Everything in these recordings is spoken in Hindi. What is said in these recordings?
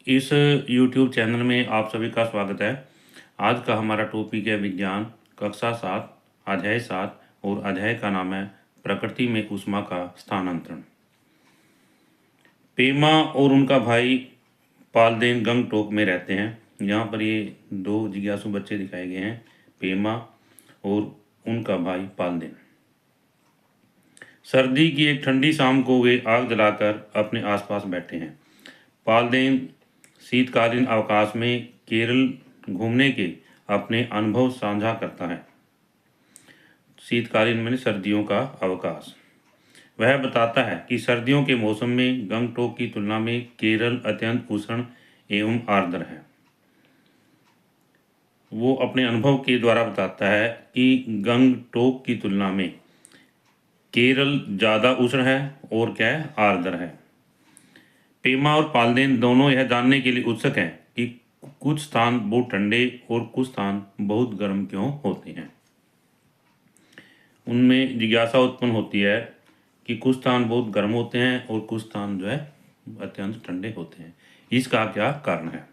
इस YouTube चैनल में आप सभी का स्वागत है। आज का हमारा टॉपिक है विज्ञान कक्षा 7 अध्याय 7 और अध्याय का नाम है प्रकृति में ऊष्मा का स्थानांतरण। पेमा और उनका भाई पालदेन गंगटोक में रहते हैं। यहाँ पर ये दो जिज्ञासु बच्चे दिखाए गए हैं, पेमा और उनका भाई पालदेन। सर्दी की एक ठंडी शाम को वे आग जलाकर अपने आसपास बैठे हैं। पालदेन शीतकालीन अवकाश में केरल घूमने के अपने अनुभव साझा करता है। शीतकालीन में सर्दियों का अवकाश। वह बताता है कि सर्दियों के मौसम में गंगटोक की तुलना में केरल अत्यंत उष्ण एवं आर्द्र है। वो अपने अनुभव के द्वारा बताता है कि गंगटोक की तुलना में केरल ज़्यादा उष्ण है और क्या है, आर्द्र है। पेमा और पालदेन दोनों यह जानने के लिए उत्सुक हैं कि कुछ स्थान बहुत ठंडे और कुछ स्थान बहुत गर्म क्यों होते हैं। उनमें जिज्ञासा उत्पन्न होती है कि कुछ स्थान बहुत गर्म होते हैं और कुछ स्थान जो है अत्यंत ठंडे होते हैं। इसका क्या कारण है।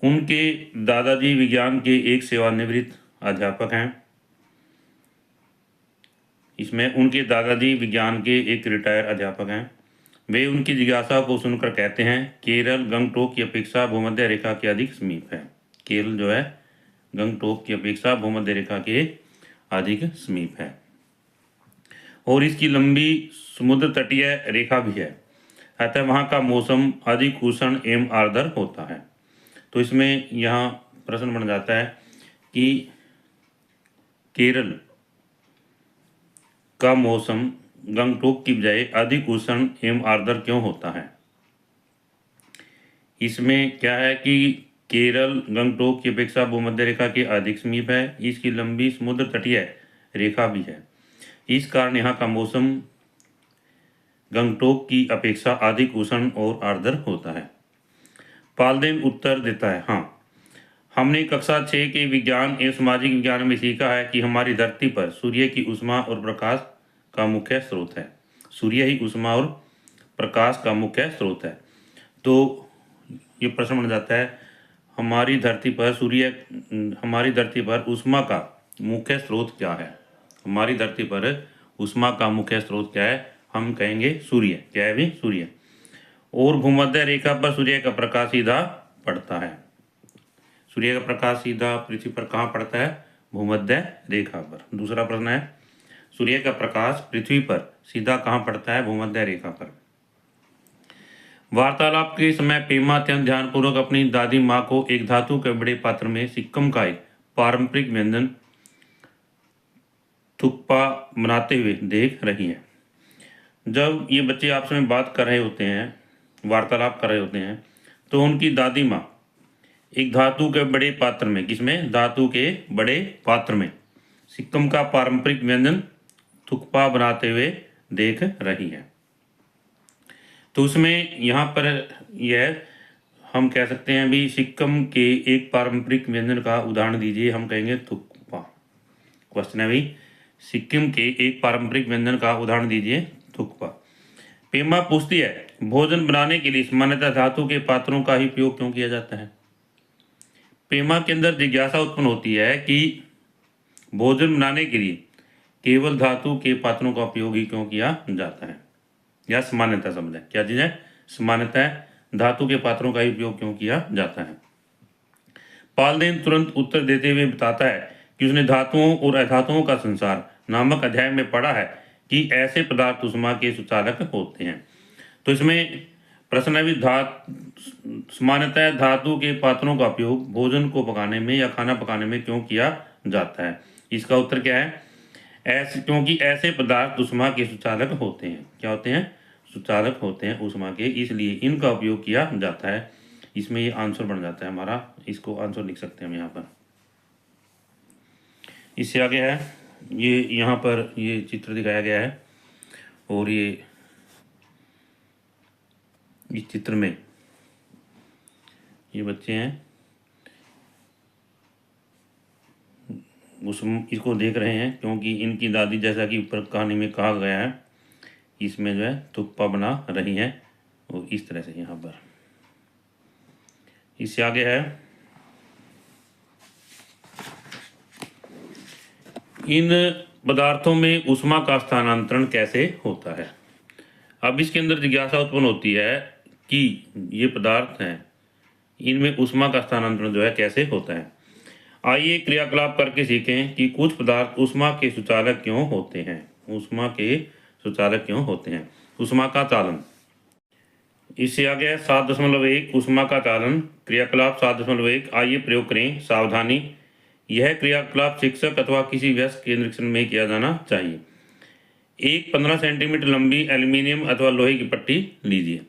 उनके दादाजी विज्ञान के एक सेवानिवृत्त अध्यापक हैं। इसमें उनके दादाजी विज्ञान के एक रिटायर अध्यापक हैं। वे उनकी जिज्ञासा को सुनकर कहते हैं केरल गंगटोक की अपेक्षा भूमध्य रेखा के अधिक समीप है। केरल जो है गंगटोक की अपेक्षा भूमध्य रेखा के अधिक समीप है और इसकी लंबी समुद्र तटीय रेखा भी है, अतः वहाँ का मौसम अधिक उष्ण एवं आर्द्र होता है। तो इसमें यहाँ प्रश्न बन जाता है कि केरल का मौसम गंगटोक की बजाय अधिक उष्ण एवं आर्द्र क्यों होता है। इसमें क्या है कि केरल गंगटोक की अपेक्षा भूमध्य रेखा के अधिक समीप है, इसकी लंबी समुद्र तटीय रेखा भी है। इस कारण यहाँ का मौसम गंगटोक की अपेक्षा अधिक उष्ण और आर्द्र होता है। पालदेन उत्तर देता है, हाँ, हमने कक्षा 6 के विज्ञान एवं सामाजिक विज्ञान में सीखा है कि हमारी धरती पर सूर्य की ऊष्मा और प्रकाश का मुख्य स्रोत है। सूर्य ही ऊष्मा और प्रकाश का मुख्य स्रोत है। तो ये प्रश्न बन जाता है हमारी धरती पर ऊष्मा का मुख्य स्रोत क्या है। हमारी धरती पर ऊष्मा का मुख्य स्रोत क्या है, हम कहेंगे सूर्य। क्या है भी, सूर्य। और भूमध्य रेखा पर सूर्य का प्रकाश सीधा पड़ता है। सूर्य का प्रकाश सीधा पृथ्वी पर कहाँ पड़ता है, भूमध्य रेखा पर। दूसरा प्रश्न है सूर्य का प्रकाश पृथ्वी पर सीधा कहाँ पड़ता है, भूमध्य रेखा पर। वार्तालाप के समय पेमा अत्यंत ध्यानपूर्वक अपनी दादी माँ को एक धातु के बड़े पात्र में सिक्कम का एक पारंपरिक व्यंजन थुक्पा बनाते हुए देख रही हैं। जब ये बच्चे आपस में बात कर रहे होते हैं, वार्तालाप कर रहे होते हैं, तो उनकी दादी माँ एक धातु के बड़े पात्र में, किसमें, धातु के बड़े पात्र में सिक्कम का पारंपरिक व्यंजन थुक्पा बनाते हुए देख रही है। तो उसमें यहाँ पर यह हम कह सकते हैं भी सिक्कम के एक पारंपरिक व्यंजन का उदाहरण दीजिए, हम कहेंगे थुक्पा। क्वेश्चन है भाई, सिक्किम के एक पारंपरिक व्यंजन का उदाहरण दीजिए, थुक्पा। पेमा पूछती है भोजन बनाने के लिए सामान्यतः धातु के पात्रों का ही उपयोग क्यों किया जाता है। पेमा के अंदर जिज्ञासा उत्पन्न होती है कि भोजन बनाने के लिए केवल धातु के पात्रों का उपयोग ही क्यों किया जाता है, या सामान्यतः समझ है क्या चीज़ है, सामान्यतः धातु के पात्रों का ही उपयोग क्यों किया जाता है। पालदेन तुरंत उत्तर देते हुए बताता है कि उसने धातुओं और अधातुओं का संसार नामक अध्याय में पढ़ा है कि ऐसे पदार्थ ऊष्मा के सुचालक होते हैं। तो इसमें प्रश्न है भी सामान्यतः धातु के पात्रों का उपयोग भोजन को पकाने में या खाना पकाने में क्यों किया जाता है। इसका उत्तर क्या है, क्योंकि ऐसे पदार्थ ऊष्मा के सुचालक होते हैं। क्या होते हैं, सुचालक होते हैं ऊष्मा के, इसलिए इनका उपयोग किया जाता है। इसमें ये आंसर बन जाता है हमारा, इसको आंसर लिख सकते हैं हम यहाँ पर। इससे आगे है ये, यहाँ पर ये चित्र दिखाया गया है और ये इस चित्र में ये बच्चे हैं इसको देख रहे हैं, क्योंकि इनकी दादी, जैसा कि ऊपर कहानी में कहा गया है, इसमें जो है थुक्पा बना रही है और इस तरह से यहाँ पर इससे आगे है इन पदार्थों में ऊष्मा का स्थानांतरण कैसे होता है। अब इसके अंदर जिज्ञासा उत्पन्न होती है कि ये पदार्थ हैं, इनमें ऊष्मा का स्थानांतरण जो है कैसे होता है। आइए क्रियाकलाप करके सीखें कि कुछ पदार्थ ऊष्मा के सुचालक क्यों होते हैं। ऊष्मा के सुचालक क्यों होते हैं। ऊष्मा का चालन। इससे आगे है 7.1 ऊष्मा का चालन। क्रियाकलाप 7.1 आइए प्रयोग करें। सावधानी, यह क्रियाकलाप शिक्षक अथवा किसी वयस्क के निरीक्षण में किया जाना चाहिए। एक 15 सेंटीमीटर लंबी एल्यूमिनियम अथवा लोहे की पट्टी लीजिए।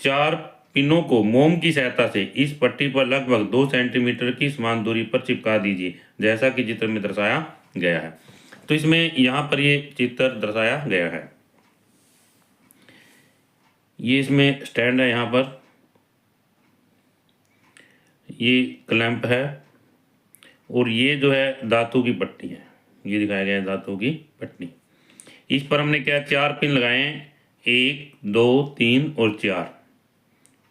4 पिनों को मोम की सहायता से इस पट्टी पर लगभग 2 सेंटीमीटर की समान दूरी पर चिपका दीजिए, जैसा कि चित्र में दर्शाया गया है। तो इसमें यहाँ पर ये चित्र दर्शाया गया है। ये इसमें स्टैंड है, यहाँ पर ये क्लैंप है और ये जो है धातु की पट्टी है। ये दिखाया गया है धातु की पट्टी। इस पर हमने क्या 4 पिन लगाए हैं, 1 2 3 और 4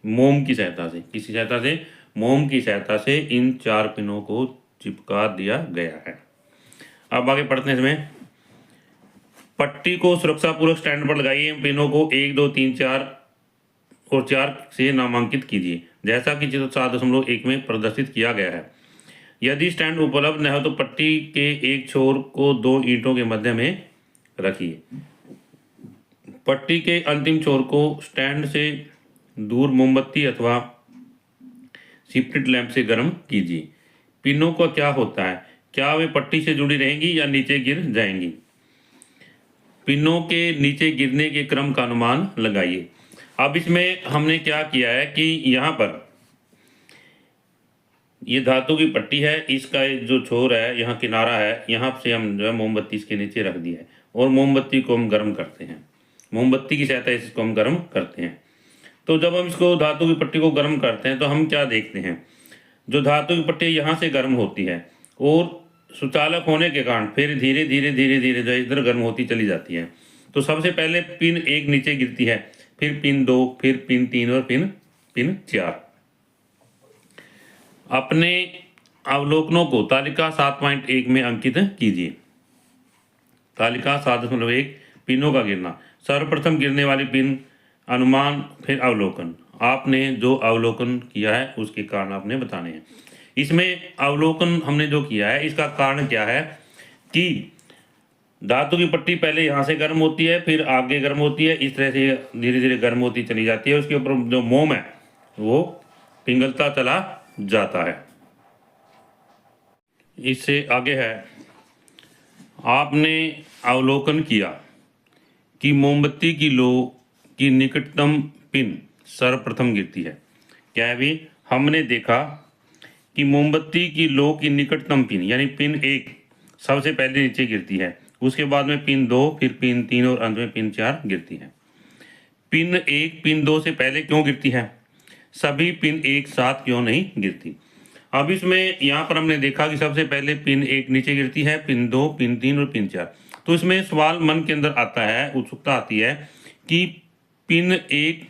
मोम की सहायता से। किसी सहायता से? मोम की सहायता से इन 4 पिनों को चिपका दिया गया है। अब आगे पढ़ते हैं। इसमें पट्टी को सुरक्षापूर्वक स्टैंड पर लगाइए। पिनों को 1 2 3 4 और 4 से नामांकित कीजिए, जैसा कि चित्र 7.1 में प्रदर्शित किया गया है। यदि स्टैंड उपलब्ध न हो तो पट्टी के एक छोर को 2 ईंटों के मध्य में रखिए। पट्टी के अंतिम छोर को स्टैंड से दूर मोमबत्ती अथवा स्पिरिट लैंप से गर्म कीजिए। पिनों का क्या होता है, क्या वे पट्टी से जुड़ी रहेंगी या नीचे गिर जाएंगी। पिनों के नीचे गिरने के क्रम का अनुमान लगाइए। अब इसमें हमने क्या किया है कि यहाँ पर ये धातु की पट्टी है, इसका जो छोर है, यहाँ किनारा है, यहाँ से हम जो है मोमबत्ती इसके नीचे रख दिया है और मोमबत्ती को हम गर्म करते हैं। मोमबत्ती की सहायता से इसको हम गर्म करते हैं। तो जब हम इसको धातु की पट्टी को गर्म करते हैं तो हम क्या देखते हैं, जो धातु की पट्टी यहाँ से गर्म होती है और सुचालक होने के कारण फिर धीरे धीरे धीरे धीरे जो इधर गर्म होती चली जाती है। तो सबसे पहले पिन 1 नीचे गिरती है, फिर पिन 2, फिर पिन 3 और पिन 4। अपने अवलोकनों को तालिका 7.1 में अंकित कीजिए। तालिका 7.1 पिनों का गिरना। सर्वप्रथम गिरने वाली पिन, अनुमान, फिर अवलोकन। आपने जो अवलोकन किया है उसके कारण आपने बताने हैं। इसमें अवलोकन हमने जो किया है इसका कारण क्या है कि धातु की पट्टी पहले यहाँ से गर्म होती है, फिर आगे गर्म होती है, इस तरह से धीरे धीरे गर्म होती चली जाती है। उसके ऊपर जो मोम है वो पिघलता चला जाता है। इससे आगे है, आपने अवलोकन किया कि मोमबत्ती की लो की निकटतम पिन सर्वप्रथम गिरती है। क्या है भी, हमने देखा कि मोमबत्ती की लो की निकटतम पिन यानी पिन 1 सबसे पहले नीचे गिरती है, उसके बाद में पिन 2, फिर पिन 3 और अंत में पिन 4 गिरती है। पिन 1 पिन 2 से पहले क्यों गिरती है, सभी पिन एक साथ क्यों नहीं गिरती। अब इसमें यहाँ पर हमने देखा कि सबसे पहले पिन 1 नीचे गिरती है, पिन 2, पिन 3 और पिन 4। तो इसमें सवाल मन के अंदर आता है, उत्सुकता आती है कि पिन 1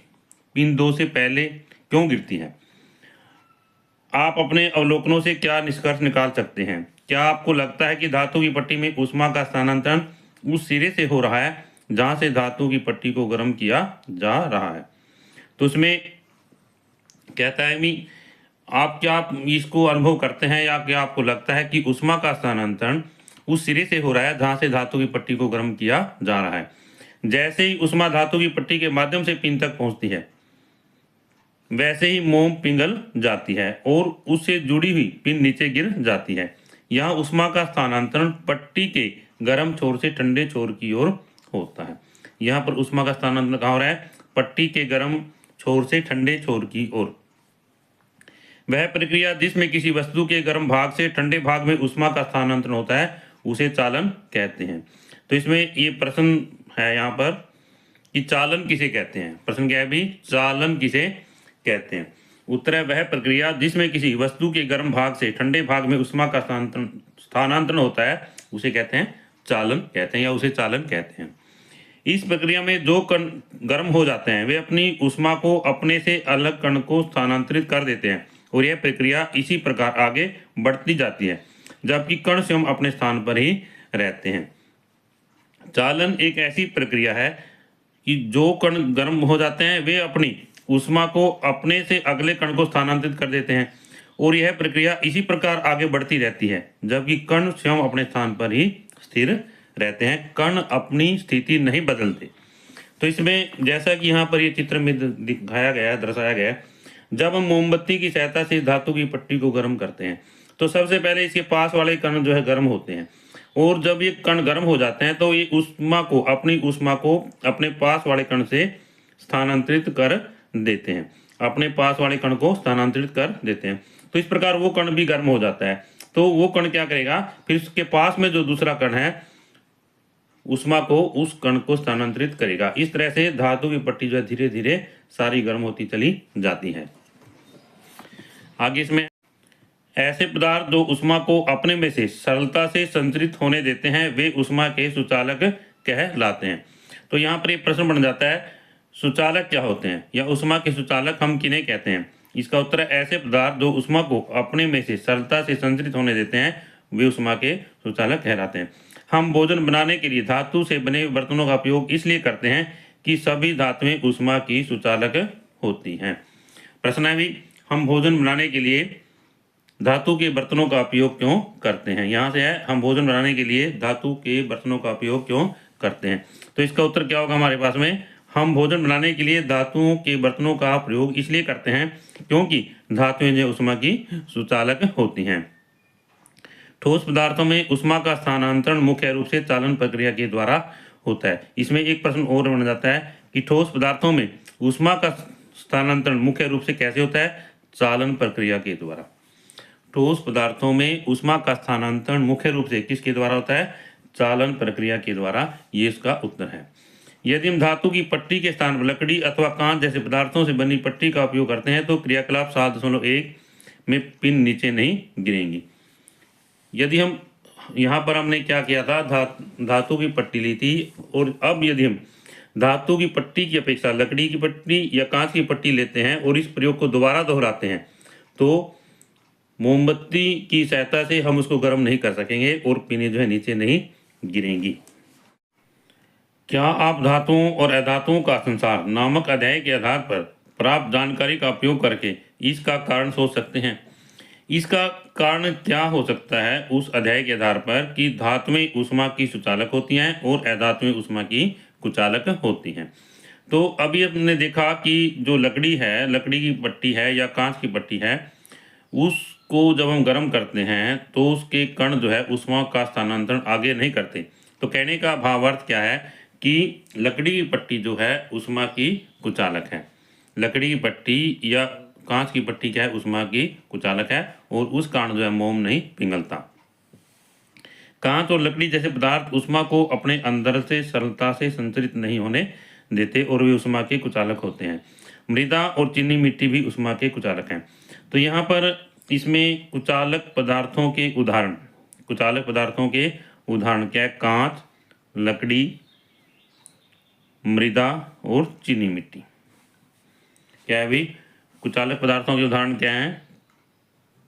पिन 2 से पहले क्यों गिरती है। आप अपने अवलोकनों से क्या निष्कर्ष निकाल सकते हैं। क्या आपको लगता है कि धातु की पट्टी में ऊष्मा का स्थानांतरण उस सिरे से हो रहा है जहां से धातु की पट्टी को गर्म किया जा रहा है। तो उसमें कहता है कि आप क्या इसको अनुभव करते हैं या क्या आपको लगता है कि ऊष्मा का स्थानांतरण उस सिरे से हो रहा है जहां से धातु की पट्टी को गर्म किया जा रहा है। जैसे ही ऊष्मा धातु की पट्टी के माध्यम से पिन तक पहुंचती है वैसे ही मोम पिघल जाती है और उससे जुड़ी हुई पिन नीचे गिर जाती है। यहाँ ऊष्मा का स्थानांतरण पट्टी के गर्म छोर से ठंडे छोर की ओर होता है। यहाँ पर ऊष्मा का स्थानांतरण कहाँ हो रहा है, पट्टी के गर्म छोर से ठंडे छोर की ओर। वह प्रक्रिया जिसमें किसी वस्तु के गर्म भाग से ठंडे भाग में ऊष्मा का स्थानांतरण होता है उसे चालन कहते हैं। तो इसमें ये प्रश्न है यहाँ पर कि चालन किसे कहते हैं। प्रश्न क्या है भी, चालन किसे कहते हैं। उत्तर है वह प्रक्रिया जिसमें किसी वस्तु के गर्म भाग से ठंडे भाग में ऊष्मा का स्थानांतरण होता है उसे कहते हैं चालन कहते हैं या उसे चालन कहते हैं। इस प्रक्रिया में जो कण गर्म हो जाते हैं वे अपनी ऊष्मा को अपने से अलग कण को स्थानांतरित कर देते हैं और यह प्रक्रिया इसी प्रकार आगे बढ़ती जाती है, जबकि कण स्वयं अपने स्थान पर ही रहते हैं। चालन एक ऐसी प्रक्रिया है कि जो कण गर्म हो जाते हैं वे अपनी ऊष्मा को अपने से अगले कण को स्थानांतरित कर देते हैं, और यह प्रक्रिया इसी प्रकार आगे बढ़ती रहती है, जबकि कण स्वयं अपने स्थान पर ही स्थिर रहते हैं। कण अपनी स्थिति नहीं बदलते। तो इसमें जैसा कि यहाँ पर ये चित्र में दिखाया गया है, दर्शाया गया है, जब हम मोमबत्ती की सहायता से धातु की पट्टी को गर्म करते हैं तो सबसे पहले इसके पास वाले कण जो है गर्म होते हैं, और जब ये कण गर्म हो जाते हैं तो ये अपनी ऊष्मा को अपने पास वाले कण से स्थानांतरित कर देते हैं, अपने पास वाले कण को स्थानांतरित कर देते हैं। तो इस प्रकार वो कण भी गर्म हो जाता है, तो वो कण क्या करेगा, फिर उसके पास में जो दूसरा कण है ऊष्मा को उस कण को स्थानांतरित करेगा। इस तरह से धातु की पट्टी जो है धीरे धीरे सारी गर्म होती चली जाती है। आगे इसमें ऐसे पदार्थ जो ऊष्मा को अपने में से सरलता से संचरित होने देते हैं वे ऊष्मा के सुचालक कहलाते हैं। तो यहाँ पर एक प्रश्न बन जाता है, सुचालक क्या होते हैं, या ऊष्मा के सुचालक हम किन्हें कहते हैं? इसका उत्तर है ऐसे पदार्थ जो ऊष्मा को अपने में से सरलता से संचरित होने देते हैं वे ऊष्मा के सुचालक कहलाते हैं। हम भोजन बनाने के लिए धातु से बने बर्तनों का उपयोग इसलिए करते हैं कि सभी धातुएं ऊष्मा की सुचालक होती हैं। प्रश्न है भी, हम भोजन बनाने के लिए धातु के बर्तनों का उपयोग क्यों करते हैं? यहाँ से है, हम भोजन बनाने के लिए धातु के बर्तनों का उपयोग क्यों करते हैं? तो इसका उत्तर क्या होगा हमारे पास में, हम भोजन बनाने के लिए धातुओं के बर्तनों का प्रयोग इसलिए करते हैं क्योंकि धातुएं जो ऊष्मा की सुचालक होती हैं। ठोस पदार्थों में ऊष्मा का स्थानांतरण मुख्य रूप से चालन प्रक्रिया के द्वारा होता है। इसमें एक प्रश्न और बन जाता है कि ठोस पदार्थों में ऊष्मा का स्थानांतरण मुख्य रूप से कैसे होता है? चालन प्रक्रिया के द्वारा। ठोस पदार्थों में ऊष्मा का स्थानांतरण मुख्य रूप से किसके द्वारा होता है? चालन प्रक्रिया के द्वारा। ये इसका उत्तर है। यदि हम धातु की पट्टी के स्थान पर लकड़ी अथवा कांच जैसे पदार्थों से बनी पट्टी का उपयोग करते हैं तो क्रियाकलाप 7.1 में पिन नीचे नहीं गिरेंगी। यदि हम यहाँ पर हमने क्या किया था, धातु की पट्टी ली थी, और अब यदि हम धातु की पट्टी की अपेक्षा लकड़ी की पट्टी या कांच की पट्टी लेते हैं और इस प्रयोग को दोबारा दोहराते हैं तो मोमबत्ती की सहायता से हम उसको गर्म नहीं कर सकेंगे और पिनें जो है नीचे नहीं गिरेंगी। क्या आप धातुओं और अधातुओं का संसार नामक अध्याय के आधार पर प्राप्त जानकारी का उपयोग करके इसका कारण सोच सकते हैं? इसका कारण क्या हो सकता है उस अध्याय के आधार पर कि धातुएं ऊष्मा की सुचालक होती हैं और अधातुएं ऊष्मा की कुचालक होती हैं। तो अभी हमने देखा कि जो लकड़ी है, लकड़ी की पट्टी है या कांच की पट्टी है, उसको जब हम गर्म करते हैं तो उसके कण जो है ऊष्मा का स्थानांतरण आगे नहीं करते। तो कहने का भावार्थ क्या है कि लकड़ी की पट्टी जो है ऊष्मा की कुचालक है, लकड़ी की पट्टी या कांच की पट्टी क्या है, ऊष्मा की कुचालक है, और उस कारण जो है मोम नहीं पिघलता। कांच और लकड़ी जैसे पदार्थ ऊष्मा को अपने अंदर से सरलता से संचरित नहीं होने देते और वे ऊष्मा के कुचालक होते हैं। मृदा और चीनी मिट्टी भी ऊष्मा के कुचालक हैं। तो यहाँ पर इसमें कुचालक पदार्थों के उदाहरण क्या है? कांच, लकड़ी, मृदा और चीनी मिट्टी। क्या है भी? कुचालक पदार्थों के उदाहरण क्या हैं?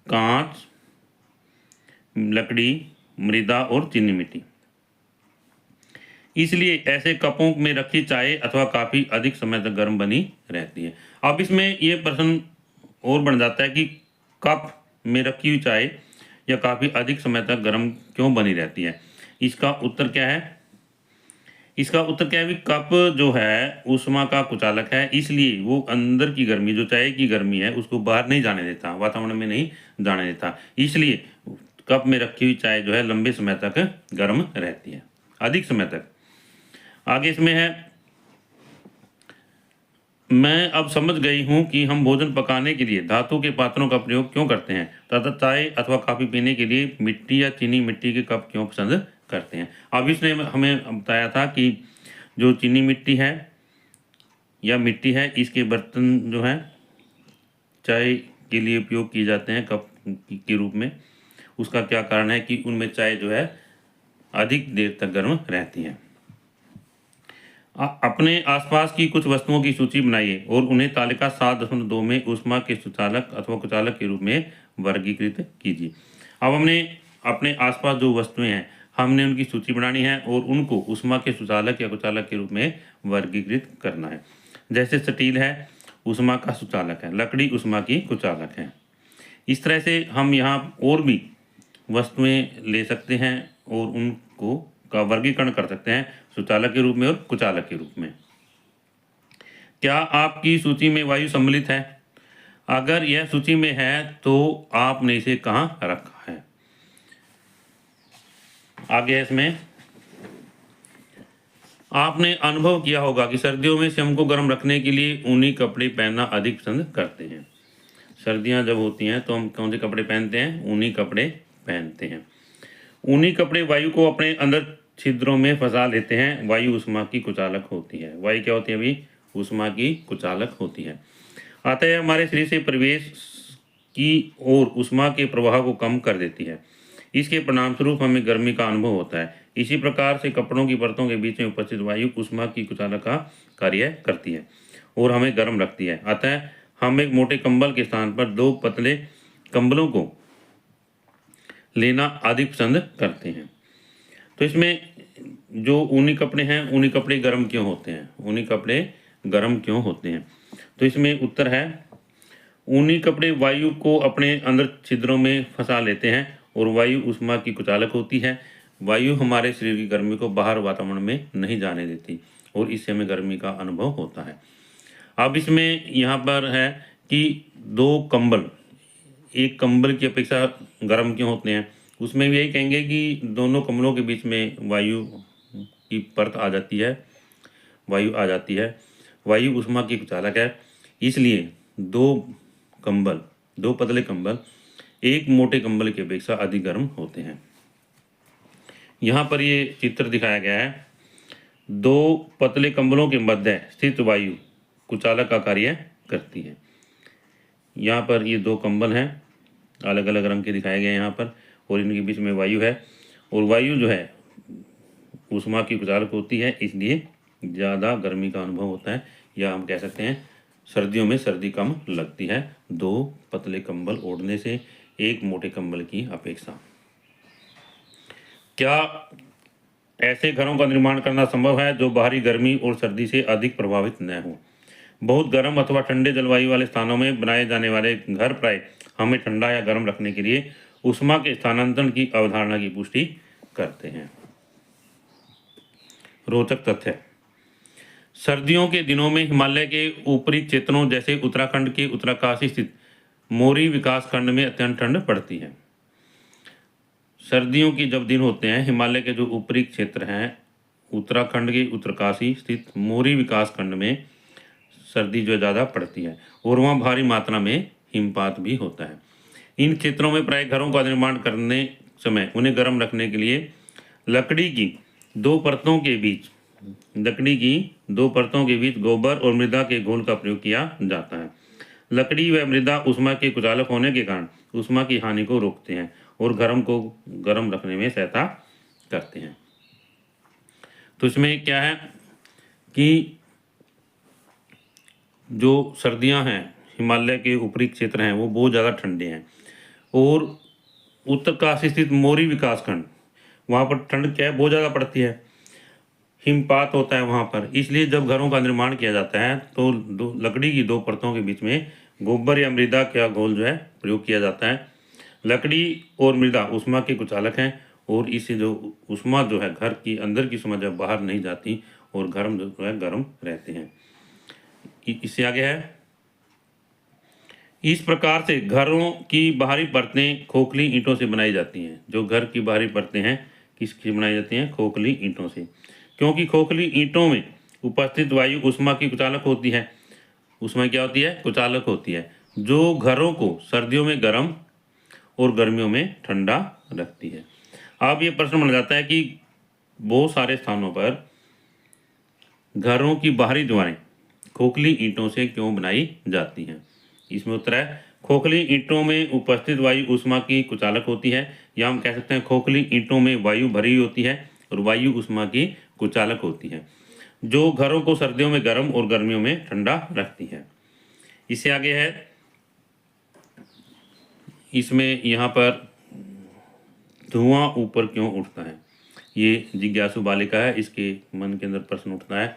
कांच, लकड़ी, मृदा और चीनी मिट्टी। इसलिए ऐसे कपों में रखी चाय अथवा काफ़ी अधिक समय तक गर्म बनी रहती है। अब इसमें ये प्रश्न और बन जाता है कि कप में रखी हुई चाय या काफ़ी अधिक समय तक गर्म क्यों बनी रहती है? इसका उत्तर क्या है? इसका उत्तर क्या है भी, कप जो है ऊष्मा का कुचालक है, इसलिए वो अंदर की गर्मी, जो चाय की गर्मी है, उसको बाहर नहीं जाने देता, वातावरण में नहीं जाने देता। इसलिए कप में रखी हुई चाय जो है लंबे समय तक गर्म रहती है, अधिक समय तक। आगे इसमें है, मैं अब समझ गई हूँ कि हम भोजन पकाने के लिए धातु के पात्रों का प्रयोग क्यों करते हैं तथा चाय अथवा कॉफ़ी पीने के लिए मिट्टी या चीनी मिट्टी के कप क्यों पसंद करते हैं। अब इसने हमें बताया था कि जो चीनी मिट्टी है या मिट्टी है, इसके बर्तन जो हैं चाय के लिए उपयोग किए जाते हैं कप के रूप में। उसका क्या कारण है कि उनमें चाय जो है अधिक देर तक गर्म रहती है। अपने आसपास की कुछ वस्तुओं की सूची बनाइए और उन्हें तालिका 7.2 में ऊष्मा के सुचालक अथवा कुचालक के रूप में वर्गीकृत कीजिए। अब हमने अपने आसपास जो वस्तुएं हैं हमने उनकी सूची बनानी है और उनको ऊष्मा के सुचालक या कुचालक के रूप में वर्गीकृत करना है। जैसे स्टील है ऊष्मा का सुचालक है, लकड़ी ऊष्मा की कुचालक है। इस तरह से हम यहाँ और भी वस्तुएं ले सकते हैं और उनको का वर्गीकरण कर सकते हैं सुचालक के रूप में और कुचालक के रूप में। क्या आपकी सूची में वायु सम्मिलित है? अगर यह सूची में है तो आपने इसे कहाँ रखा है? आगे इसमें आपने अनुभव किया होगा कि सर्दियों में स्वयं को गर्म रखने के लिए ऊनी कपड़े पहनना अधिक पसंद करते हैं। सर्दियां जब होती हैं तो हम कौन से कपड़े पहनते हैं? ऊनी कपड़े पहनते हैं। ऊनी कपड़े वायु को अपने अंदर छिद्रों में फंसा लेते हैं। वायु ऊष्मा की कुचालक होती है। वायु क्या होती है अभी? ऊष्मा की कुचालक होती है। अतः हमारे शरीर से प्रवेश की ओर ऊष्मा के प्रवाह को कम कर देती है। इसके परिणामस्वरूप हमें गर्मी का अनुभव होता है। इसी प्रकार से कपड़ों की परतों के बीच में उपस्थित वायु ऊष्मा की कुचालक का कार्य करती है और हमें गर्म रखती है। अतः हम एक मोटे कंबल के स्थान पर 2 पतले कंबलों को लेना अधिक पसंद करते हैं। तो इसमें जो ऊनी कपड़े हैं, ऊनी कपड़े गर्म क्यों होते हैं? ऊनी कपड़े गर्म क्यों होते हैं? तो इसमें उत्तर है ऊनी कपड़े वायु को अपने अंदर छिद्रों में फंसा लेते हैं और वायु ऊष्मा की कुचालक होती है। वायु हमारे शरीर की गर्मी को बाहर वातावरण में नहीं जाने देती और इससे हमें गर्मी का अनुभव होता है। अब इसमें यहाँ पर है कि 2 कंबल एक कंबल की अपेक्षा गर्म क्यों होते हैं? उसमें भी यही कहेंगे कि दोनों कंबलों के बीच में वायु की परत आ जाती है, वायु आ जाती है। वायु ऊष्मा की कुचालक है, इसलिए 2 पतले कंबल एक मोटे कंबल की अपेक्षा अधिक गर्म होते हैं। यहाँ पर ये चित्र दिखाया गया है। 2 पतले कंबलों के मध्य स्थित वायु कुचालक का कार्य करती है। यहाँ पर ये 2 कंबल हैं, अलग अलग रंग के दिखाए गए हैं यहाँ पर, और इनके बीच में वायु है और वायु जो है ऊष्मा की कुचालक होती है, इसलिए ज़्यादा गर्मी का अनुभव होता है, या हम कह सकते हैं सर्दियों में सर्दी कम लगती है 2 पतले कंबल ओढ़ने से एक मोटे कंबल की अपेक्षा। क्या ऐसे घरों का निर्माण करना संभव है जो बाहरी गर्मी और सर्दी से अधिक प्रभावित न हो? बहुत गर्म अथवा ठंडे जलवायु वाले स्थानों में बनाए जाने वाले घर प्राय हमें ठंडा या गर्म रखने के लिए ऊष्मा के स्थानांतरण की अवधारणा की पुष्टि करते हैं। रोचक तथ्य। सर्दियों के दिनों में हिमालय के ऊपरी क्षेत्रों जैसे उत्तराखंड के उत्तरकाशी स्थित मोरी विकास खंड में अत्यंत ठंड पड़ती है। सर्दियों के जब दिन होते हैं, हिमालय के जो ऊपरी क्षेत्र हैं, उत्तराखंड के उत्तरकाशी स्थित मोरी विकास खंड में सर्दी जो ज़्यादा पड़ती है और वहाँ भारी मात्रा में हिमपात भी होता है। इन क्षेत्रों में प्राय घरों का निर्माण करने समय उन्हें गर्म रखने के लिए लकड़ी की 2 परतों के बीच गोबर और मृदा के घोल का प्रयोग किया जाता है। लकड़ी व मृदा ऊष्मा के कुचालक होने के कारण ऊष्मा की हानि को रोकते हैं और घरों को गर्म रखने में सहायता करते हैं। तो इसमें क्या है कि जो सर्दियां हैं, हिमालय के ऊपरी क्षेत्र हैं, वो बहुत ज़्यादा ठंडे हैं और उत्तरकाशी स्थित मोरी विकासखंड, वहाँ पर ठंड क्या है, बहुत ज़्यादा पड़ती है, हिमपात होता है वहाँ पर। इसलिए जब घरों का निर्माण किया जाता है तो लकड़ी की 2 परतों के बीच में गोबर या मृदा का घोल जो है प्रयोग किया जाता है। लकड़ी और मृदा ऊष्मा के कुचालक हैं और इससे जो ऊष्मा जो है घर की अंदर की ऊष्मा जब बाहर नहीं जाती और घर जो है गर्म रहते हैं। इससे आगे है, इस प्रकार से घरों की बाहरी परतें खोखली ईंटों से बनाई जाती हैं। जो घर की बाहरी परतें हैं किसकी बनाई जाती हैं? खोखली ईंटों से, क्योंकि खोखली ईंटों में उपस्थित वायु ऊष्मा की कुचालक होती है। ऊष्मा क्या होती है? कुचालक होती है, जो घरों को सर्दियों में गर्म और गर्मियों में ठंडा रखती है। अब ये प्रश्न बन जाता है कि बहुत सारे स्थानों पर घरों की बाहरी दीवारें खोखली ईंटों से क्यों बनाई जाती हैं? इसमें उत्तर है, खोखली ईंटों में उपस्थित वायु ऊष्मा की कुचालक होती है, या हम कह सकते हैं खोखली ईंटों में वायु भरी होती है और वायु ऊष्मा की कुचालक होती है। जो घरों को सर्दियों में गर्म और गर्मियों में ठंडा रखती है। इससे आगे है, इसमें यहाँ पर धुआं ऊपर क्यों उठता है। ये जिज्ञासु बालिका है, इसके मन के अंदर प्रश्न उठता है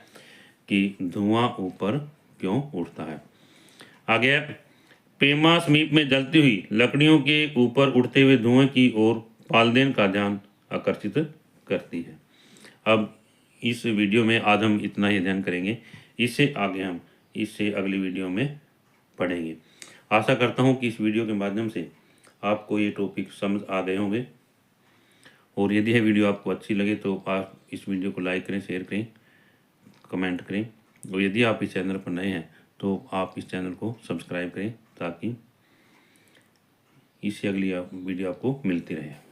कि धुआं ऊपर क्यों उठता है। आगे है, पेमा समीप में जलती हुई लकड़ियों के ऊपर उठते हुए धुएं की ओर पालदेन का ध्यान आकर्षित करती है। अब इस वीडियो में आज हम इतना ही अध्ययन करेंगे, इससे आगे हम इससे अगली वीडियो में पढ़ेंगे। आशा करता हूँ कि इस वीडियो के माध्यम से आपको ये टॉपिक समझ आ गए होंगे, और यदि यह वीडियो आपको अच्छी लगे तो आप इस वीडियो को लाइक करें, शेयर करें, कमेंट करें, और यदि आप इस चैनल पर नए हैं तो आप इस चैनल को सब्सक्राइब करें ताकि इससे अगली वीडियो आपको मिलती रहे।